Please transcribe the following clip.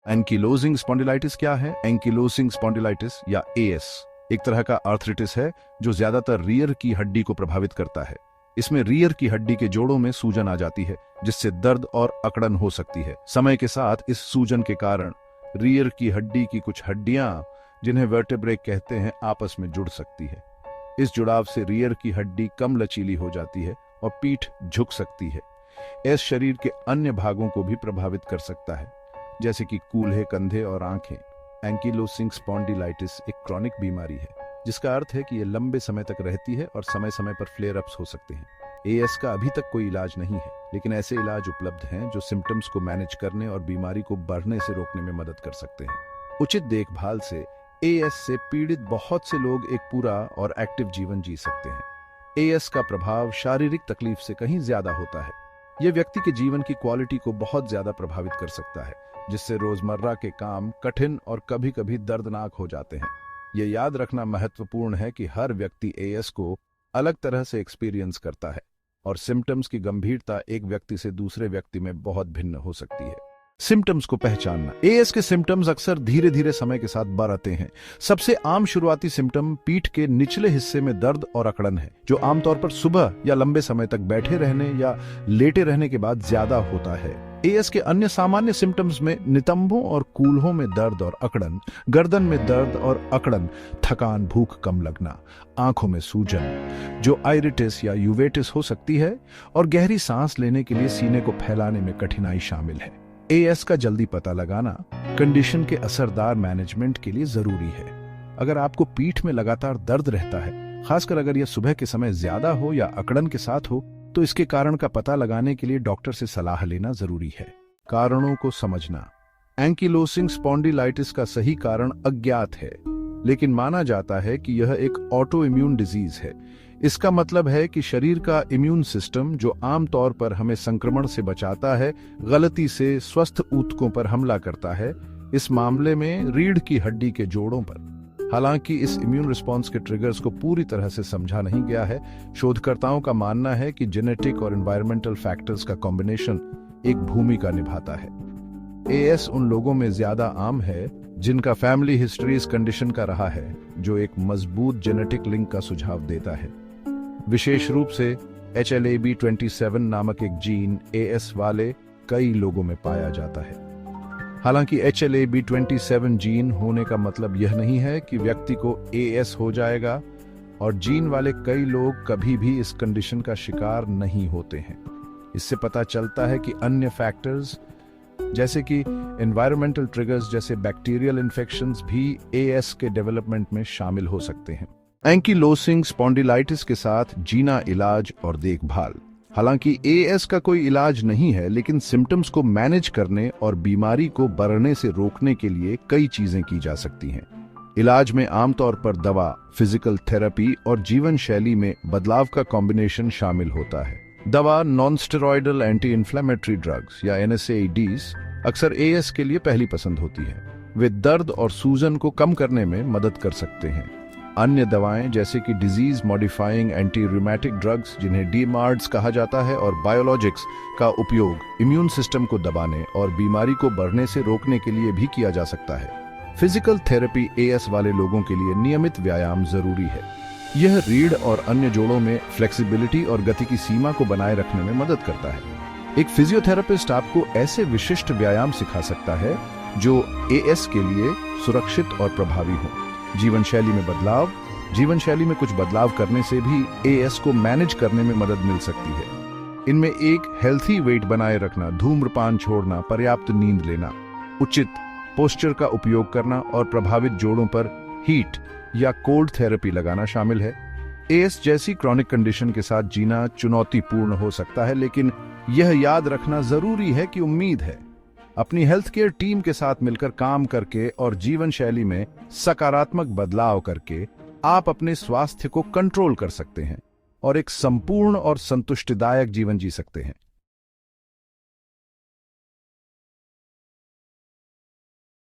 Ankylosing spondylitis क्या है? Ankylosing spondylitis या एएस एक तरह का आर्थराइटिस है जो ज्यादातर रियर की हड्डी को प्रभावित करता है। इसमें रियर की हड्डी के जोड़ों में सूजन आ जाती है जिससे दर्द और अकड़न हो सकती है। समय के साथ इस सूजन के कारण रियर की हड्डी की कुछ हड्डियां जिन्हें वर्टेब्रे कहते हैं आपस में जुड़ सकती है। इस जुड़ाव से रियर की हड्डी कम लचीली हो जाती है और पीठ झुक सकती है। एस शरीर के अन्य भागों को भी प्रभावित कर सकता है जैसे कि कूल्हे, कंधे और आंखें। एंकिलोजिंग स्पॉन्डिलाइटिस एक क्रॉनिक बीमारी है जिसका अर्थ है कि यह लंबे समय तक रहती है और समय समय पर फ्लेयर अप्स हो सकते हैं। एएस का अभी तक कोई इलाज नहीं है, लेकिन ऐसे इलाज उपलब्ध हैं जो सिम्टम्स को मैनेज करने और बीमारी को बढ़ने से रोकने में मदद कर सकते हैं। उचित देखभाल से एएस से पीड़ित बहुत से लोग एक पूरा और एक्टिव जीवन जी सकते हैं। एएस का प्रभाव शारीरिक तकलीफ से कहीं ज्यादा होता है। यह व्यक्ति के जीवन की क्वालिटी को बहुत ज्यादा प्रभावित कर सकता है, जिससे रोजमर्रा के काम कठिन और कभी कभी दर्दनाक हो जाते हैं। यह याद रखना महत्वपूर्ण है कि हर व्यक्ति एएस को अलग तरह से एक्सपीरियंस करता है और सिम्टम्स की गंभीरता एक व्यक्ति से दूसरे व्यक्ति में बहुत भिन्न हो सकती है। सिम्टम्स को पहचानना। एएस के सिम्टम्स अक्सर धीरे धीरे समय के साथ बढ़ते हैं। सबसे आम शुरुआती सिम्टम पीठ के निचले हिस्से में दर्द और अकड़न है, जो आमतौर पर सुबह या लंबे समय तक बैठे रहने या लेटे रहने के बाद ज्यादा होता है। एएस के अन्य सामान्य सिम्टम्स में नितंबों और कूल्हों में दर्द और अकड़न, गर्दन में दर्द और अकड़न, थकान, भूख कम लगना, आंखों में सूजन जो आइरिटिस या यूवेटिस हो सकती है, और गहरी सांस लेने के लिए सीने को फैलाने में कठिनाई शामिल है। एएस का जल्दी पता लगाना कंडीशन के असरदार मैनेजमेंट के लिए जरूरी है। अगर आपको पीठ में लगातार दर्द रहता है, खासकर अगर यह सुबह के समय ज्यादा हो या अकड़न के साथ हो, तो इसके कारण का पता लगाने के लिए डॉक्टर से सलाह लेना जरूरी है। कारणों को समझना। एंकिलोजिंग स्पॉन्डिलाइटिस का सही कारण अज्ञात है, लेकिन माना जाता है कि यह एक ऑटो इम्यून डिजीज है। इसका मतलब है कि शरीर का इम्यून सिस्टम, जो आमतौर पर हमें संक्रमण से बचाता है, गलती से स्वस्थ ऊतकों पर हमला करता है, इस मामले में रीढ़ की हड्डी के जोड़ों पर। हालांकि इस इम्यून रिस्पॉन्स के ट्रिगर्स को पूरी तरह से समझा नहीं गया है। शोधकर्ताओं का मानना है कि जेनेटिक और एनवायरमेंटल फैक्टर्स का कॉम्बिनेशन एक भूमिका निभाता है। एएस उन लोगों में ज्यादा आम है जिनका फैमिली हिस्ट्री इस कंडीशन का रहा है, जो एक मजबूत जेनेटिक लिंक का सुझाव देता है। विशेष रूप से HLA-B27 नामक एक जीन एएस वाले कई लोगों में पाया जाता है। हालांकि HLA-B27 जीन होने का मतलब यह नहीं है कि व्यक्ति को एएस हो जाएगा, और जीन वाले कई लोग कभी भी इस कंडीशन का शिकार नहीं होते हैं। इससे पता चलता है कि अन्य फैक्टर्स जैसे कि एनवायरमेंटल ट्रिगर्स जैसे बैक्टीरियल इन्फेक्शंस भी एएस के डेवलपमेंट में शामिल हो सकते हैं। एंकिलोजिंग स्पॉन्डिलाइटिस के साथ जीना, इलाज और देखभाल। हालांकि एएस का कोई इलाज नहीं है, लेकिन सिम्टम्स को मैनेज करने और बीमारी को बढ़ने से रोकने के लिए कई चीजें की जा सकती हैं। इलाज में आमतौर पर दवा, फिजिकल थेरेपी और जीवन शैली में बदलाव का कॉम्बिनेशन शामिल होता है। दवा, non steroidal anti inflammatory drugs या NSAIDs अक्सर एएस के लिए पहली पसंद होती है। वे दर्द और सूजन को कम करने में मदद कर सकते हैं। अन्य दवाएं जैसे कि disease modifying anti rheumatic drugs, जिन्हें DMARDs कहा जाता है, और बायोलॉजिक्स का उपयोग इम्यून सिस्टम को दबाने और बीमारी को बढ़ने से रोकने के लिए भी किया जा सकता है। फिजिकल थेरेपी एएस वाले लोगों के लिए नियमित व्यायाम जरूरी है। यह रीढ़ और अन्य जोड़ों में फ्लेक्सिबिलिटी और गति की सीमा को बनाए रखने में मदद करता है। एक फिजियोथेरेपिस्ट आपको ऐसे विशिष्ट व्यायाम सिखा सकता है जो एएस के लिए सुरक्षित और प्रभावी हो। जीवन शैली में बदलाव। जीवन शैली में कुछ बदलाव करने से भी एएस को मैनेज करने में मदद मिल सकती है। इनमें एक हेल्थी वेट बनाए रखना, धूम्रपान छोड़ना, पर्याप्त नींद लेना, उचित पोस्चर का उपयोग करना और प्रभावित जोड़ों पर हीट या कोल्ड थेरेपी लगाना शामिल है। एएस जैसी क्रॉनिक कंडीशन के साथ जीना चुनौतीपूर्ण हो सकता है, लेकिन यह याद रखना जरूरी है कि उम्मीद है। अपनी हेल्थ केयर टीम के साथ मिलकर काम करके और जीवन शैली में सकारात्मक बदलाव करके आप अपने स्वास्थ्य को कंट्रोल कर सकते हैं और एक संपूर्ण और संतुष्टिदायक जीवन जी सकते हैं।